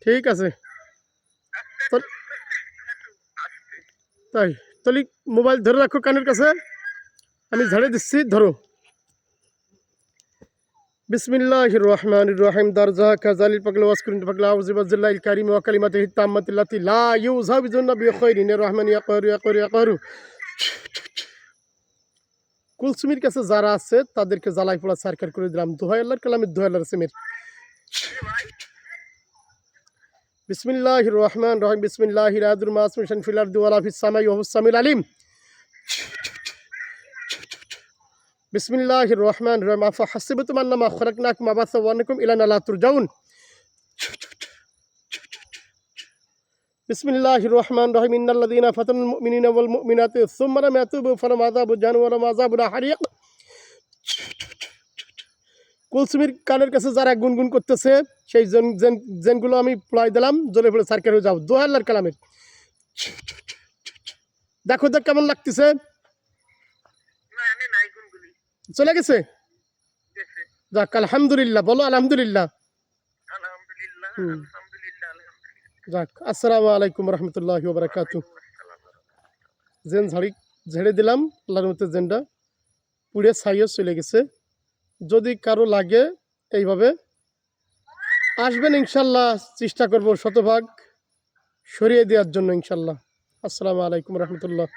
ঠিক আছে তাই তাহলে মোবাইল ধরে রাখো কানের কাছে আমি ঝাড়ে দিচ্ছি ধরো বিসমিল্লাহির রহমানির রহিম দারজা কাজালিল পাগলা ওয়াসকুরিন পাগলা আউযু বিল্লাহিল কারীম ওয়া কালিমাতিহি তাম্মাতিল্লাতি লা ইউযাবিজুনা বিখাইরিন রহমান ইয়াকরু কুলসুমির কাছে যারা আছে তাদেরকে জ্বালাই পোড়া সারকার করে দিলাম দোহাই আল্লাহর কালামের দোহাই আল্লাহর রাসূলের বিসমিল্লাহির রহমানির রহিম বিসমিল্লাহির আযুর মাসমিশান ফিল আরদি ওয়ালা ফিস সামাই ওয়া হুস সামিউল আলিম বিসমিল্লাহির রহমানির রহিম আফা হাসিবতুম আন্নামা খালাকনাকুম আবাসা ওয়া আন্নাকুম ইলাইনা লা তুরজাউন বিসমিল্লাহির রহমানির রহিম ইন্নাল্লাযীনা ফাতানুল মুমিনিনা ওয়াল মুমিনাতি সুম্মা লাম ইয়াতুবু ফালাহুম আযাবু জাহান্নাম ওয়া লাহুম আযাবুল হারিক কুলসুমির কানের কাছে যারা গুনগুন করতেছে সেই জেনগুলো আমি প্লাই দিলাম জ্বলে পড়ে সারকার হয়ে যাও দোয়া আল্লাহর কালামের দেখো দেখ কেমন লাগতেছে চলে গেছে যাক আলহামদুলিল্লাহ বলো আলহামদুলিল্লাহ যাক আসসালামু আলাইকুম রহমতুল্লাহি ওয়া বারাকাতুহু জেন ঝেড়ে দিলাম আল্লাহর মতে জেনটা পুড়ে ছাইও চলে গেছে যদি কারো লাগে এইভাবে আসবেন ইনশাল্লাহ চেষ্টা করব শতভাগ সরিয়ে দেওয়ার জন্য ইনশাল্লাহ আসসালামু আলাইকুম রহমতুল্লাহ